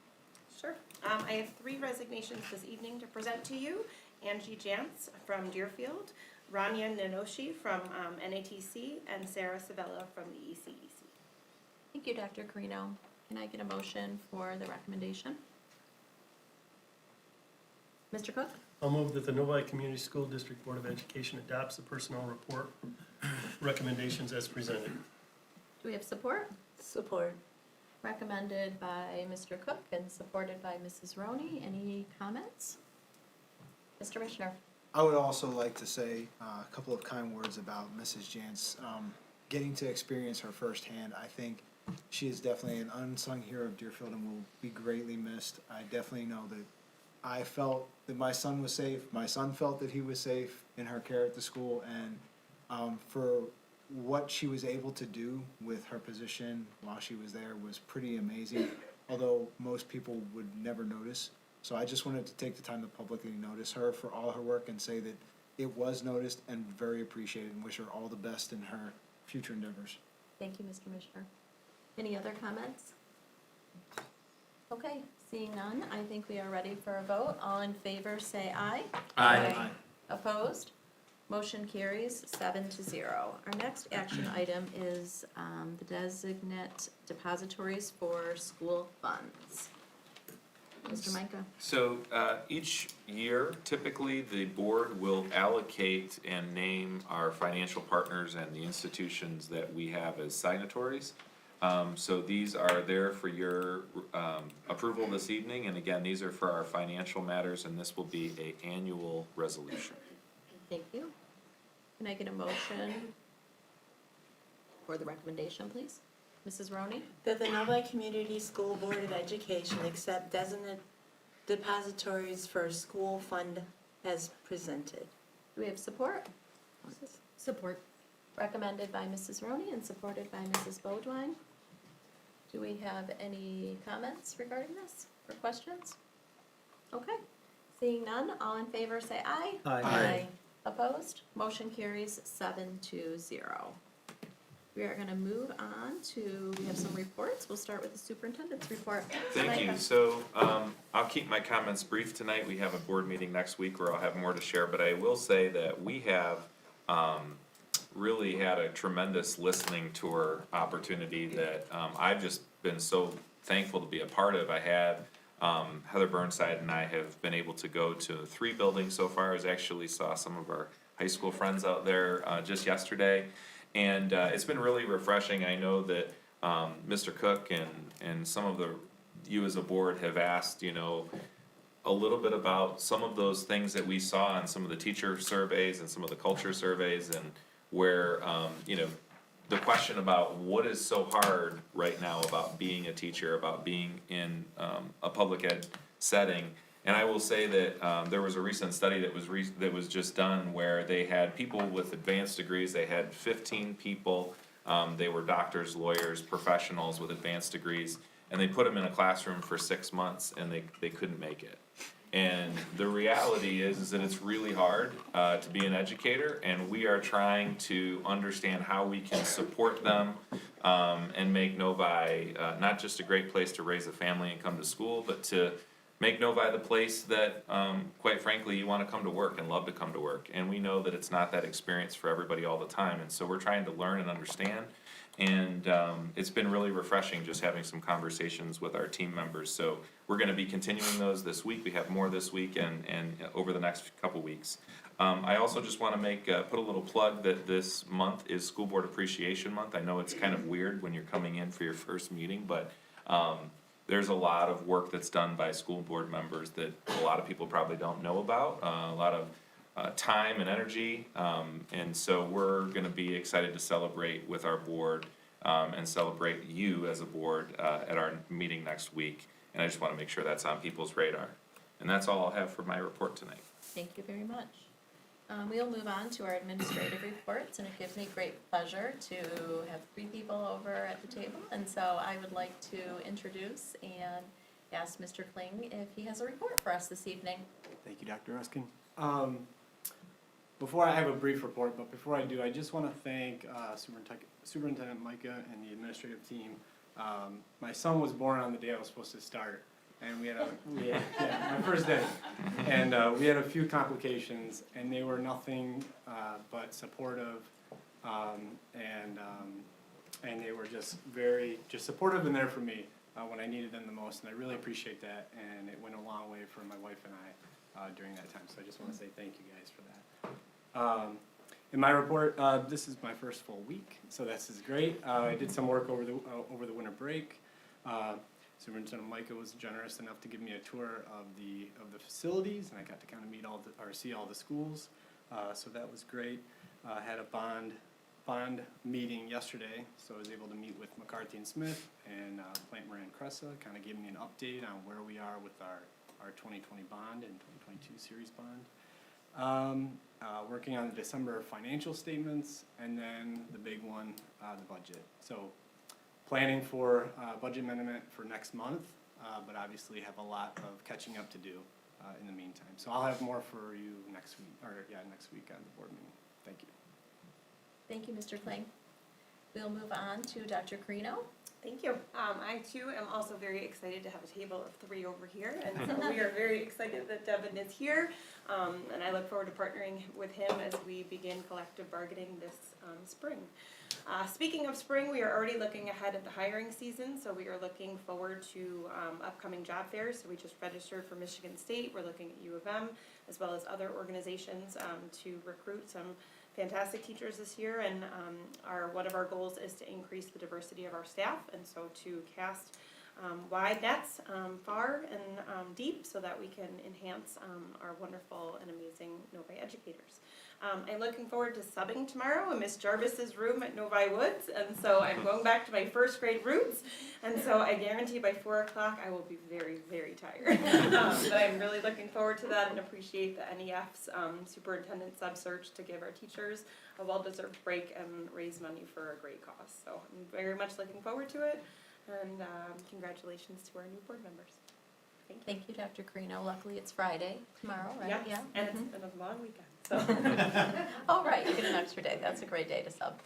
Sure. I have 3 resignations this evening to present to you. Angie Jantz from Deerfield, Rania Nanoshi from NATC, and Sarah Savella from the ECEC. Thank you, Dr. Carino. Can I get a motion for the recommendation? Mr. Cook? I'll move that the Novi Community School District Board of Education adopts the personnel report recommendations as presented. Do we have support? Support. Recommended by Mr. Cook and supported by Mrs. Roney. Any comments? Mr. Mishner? I would also like to say a couple of kind words about Mrs. Jantz. Getting to experience her firsthand, I think she is definitely an unsung hero of Deerfield and will be greatly missed. I definitely know that I felt that my son was safe. My son felt that he was safe in her care at the school, and for what she was able to do with her position while she was there was pretty amazing, although most people would never notice. So I just wanted to take the time to publicly notice her for all her work and say that it was noticed and very appreciated, and wish her all the best in her future endeavors. Thank you, Mr. Mishner. Any other comments? Okay, seeing none, I think we are ready for a vote. All in favor, say aye. Aye. Opposed? Motion carries 7-0. Our next action item is the designate depositories for school funds. Mr. Micah? So each year, typically, the board will allocate and name our financial partners and the institutions that we have as signatories. So these are there for your approval this evening, and again, these are for our financial matters, and this will be an annual resolution. Thank you. Can I get a motion for the recommendation, please? Mrs. Roney? That the Novi Community School Board of Education accept designate depositories for school fund as presented. Do we have support? Support. Recommended by Mrs. Roney and supported by Mrs. Beaudoin. Do we have any comments regarding this or questions? Okay. Seeing none, all in favor say aye. Aye. Opposed? Motion carries 7-0. We are going to move on to, we have some reports. We'll start with the superintendent's report. Thank you. So I'll keep my comments brief tonight. We have a board meeting next week where I'll have more to share, but I will say that we have really had a tremendous listening tour opportunity that I've just been so thankful to be a part of. I had Heather Burnside and I have been able to go to 3 buildings so far. I actually saw some of our high school friends out there just yesterday. And it's been really refreshing. I know that Mr. Cook and some of you as a board have asked, a little bit about some of those things that we saw in some of the teacher surveys and some of the culture surveys. And where, you know, the question about what is so hard right now about being a teacher, about being in a public ed setting. And I will say that there was a recent study that was just done where they had people with advanced degrees. They had 15 people. They were doctors, lawyers, professionals with advanced degrees, and they put them in a classroom for 6 months, and they couldn't make it. And the reality is that it's really hard to be an educator, and we are trying to understand how we can support them and make Novi not just a great place to raise a family and come to school, but to make Novi the place that, quite frankly, you want to come to work and love to come to work. And we know that it's not that experience for everybody all the time, and so we're trying to learn and understand. And it's been really refreshing just having some conversations with our team members. So we're gonna be continuing those this week. We have more this week and over the next couple weeks. I also just wanna put a little plug that this month is School Board Appreciation Month. I know it's kind of weird when you're coming in for your first meeting, but there's a lot of work that's done by school board members that a lot of people probably don't know about, a lot of time and energy, and so we're gonna be excited to celebrate with our board and celebrate you as a board at our meeting next week. And I just wanna make sure that's on people's radar. And that's all I'll have for my report tonight. Thank you very much. We'll move on to our administrative reports, and it gives me great pleasure to have 3 people over at the table. And so I would like to introduce and ask Mr. Kling if he has a report for us this evening. Thank you, Dr. Ruskin. Before I have a brief report, but before I do, I just want to thank Superintendent Micah and the administrative team. My son was born on the day I was supposed to start, and we had my first day, and we had a few complications, and they were nothing but supportive, and they were just very supportive and there for me when I needed them the most, and I really appreciate that, and it went a long way for my wife and I during that time. So I just want to say thank you guys for that. In my report, this is my first full week, so this is great. I did some work over the winter break. Superintendent Micah was generous enough to give me a tour of the facilities, and I got to kind of see all the schools. So that was great. Had a bond meeting yesterday, so I was able to meet with McCarthy and Smith and Plant Moran Cressa, kind of gave me an update on where we are with our 2020 bond and 2022 series bond. Working on the December financial statements, and then the big one, the budget. So planning for budget amendment for next month, but obviously have a lot of catching up to do in the meantime. So I'll have more for you next week on the board meeting. Thank you. Thank you, Mr. Kling. We'll move on to Dr. Carino. Thank you. I too am also very excited to have a table of 3 over here, and so we are very excited that Devin is here, and I look forward to partnering with him as we begin collective bargaining this spring. Speaking of spring, we are already looking ahead at the hiring season, so we are looking forward to upcoming job fairs. So we just registered for Michigan State. We're looking at U of M as well as other organizations to recruit some fantastic teachers this year, and one of our goals is to increase the diversity of our staff, and so to cast wide nets far and deep so that we can enhance our wonderful and amazing Novi educators. I'm looking forward to subbing tomorrow in Miss Jarvis's room at Novi Woods, and so I'm going back to my first grade roots, and so I guarantee by 4 o'clock I will be very, very tired. But I'm really looking forward to that and appreciate the NEF's superintendent sub-search to give our teachers a well-deserved break and raise money for a great cause. So I'm very much looking forward to it, and congratulations to our new board members. Thank you, Dr. Carino. Luckily, it's Friday tomorrow, right? Yes, Yeah. and it's been a long weekend. So. All right, you get an extra day. That's a great day to sub.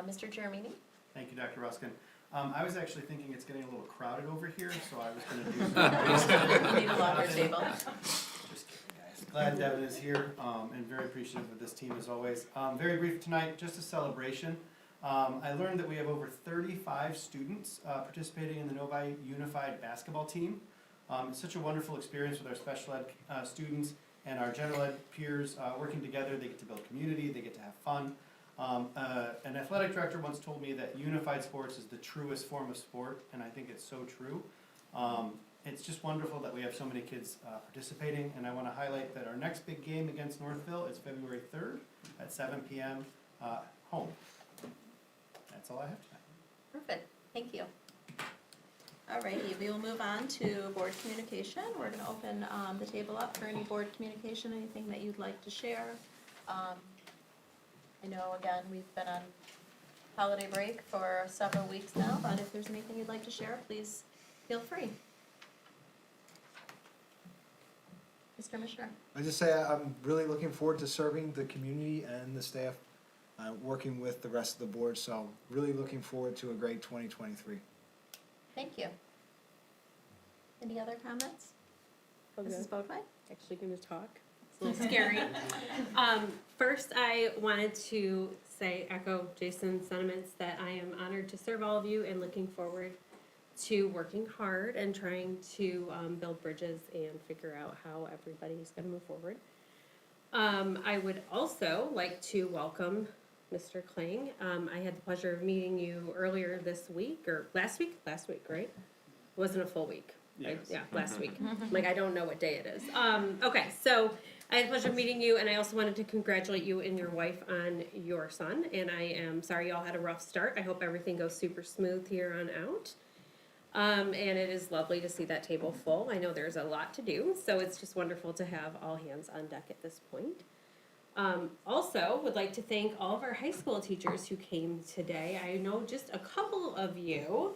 Mr. Germini? Thank you, Dr. Ruskin. I was actually thinking it's getting a little crowded over here, so I was going to do some. Need a longer table. Just kidding, guys. Glad Devin is here, and very appreciative of this team as always. Very brief tonight, just a celebration. I learned that we have over 35 students participating in the Novi Unified basketball team. It's such a wonderful experience with our special ed students and our general ed peers working together. They get to build community, they get to have fun. An athletic director once told me that unified sports is the truest form of sport, and I think it's so true. It's just wonderful that we have so many kids participating, and I want to highlight that our next big game against Northville is February 3rd at 7 p.m. home. That's all I have tonight. Perfect, thank you. All righty, we will move on to board communication. We're gonna open the table up for any board communication, anything that you'd like to share. I know, again, we've been on holiday break for several weeks now, but if there's anything you'd like to share, please feel free. Mr. Mishra. I just say I'm really looking forward to serving the community and the staff, working with the rest of the board, so really looking forward to a great 2023. Thank you. Any other comments? Mrs. Bodwine? Actually gonna talk. It's a little scary. First, I wanted to echo Jason's sentiments that I am honored to serve all of you and looking forward to working hard and trying to build bridges and figure out how everybody's gonna move forward. I would also like to welcome Mr. Kling. I had the pleasure of meeting you earlier this week, or last week, right? Wasn't a full week. Right? Yes. Yeah, last week. Like, I don't know what day it is. Okay, so I had the pleasure of meeting you, and I also wanted to congratulate you and your wife on your son. And I am sorry y'all had a rough start. I hope everything goes super smooth here on out. And it is lovely to see that table full. I know there's a lot to do, so it's just wonderful to have all hands on deck at this point. Also, would like to thank all of our high school teachers who came today. I know just a couple of you,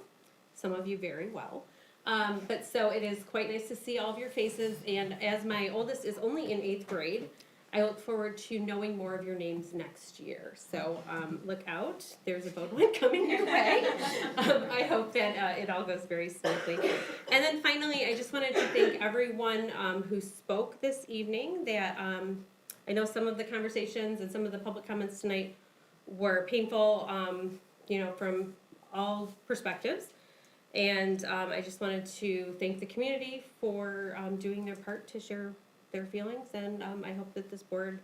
some of you very well. But so it is quite nice to see all of your faces, and as my oldest is only in 8th grade, I look forward to knowing more of your names next year. So look out, there's a boat one coming your way. I hope that it all goes very smoothly. And then finally, I just wanted to thank everyone who spoke this evening. That I know some of the conversations and some of the public comments tonight were painful, from all perspectives. And I just wanted to thank the community for doing their part to share their feelings, and I hope that this board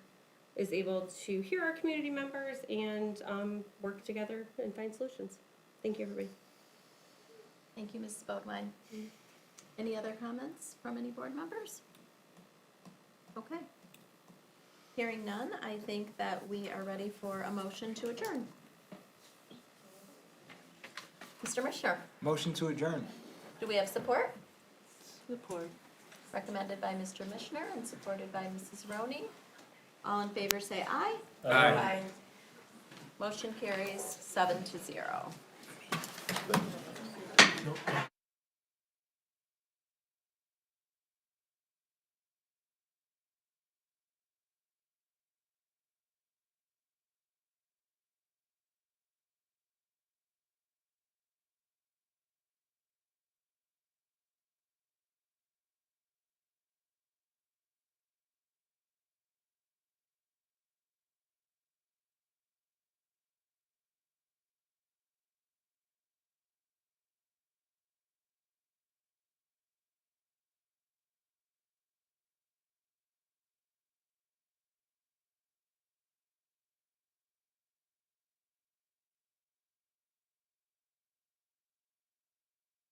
is able to hear our community members and work together and find solutions. Thank you, everybody. Thank you, Mrs. Bodwine. Any other comments from any board members? Okay. Hearing none, I think that we are ready for a motion to adjourn. Mr. Mishner, Motion to adjourn. do we have support? Support. Recommended by Mr. Mishner and supported by Mrs. Roney. All in favor say aye. Aye. Motion carries 7-0.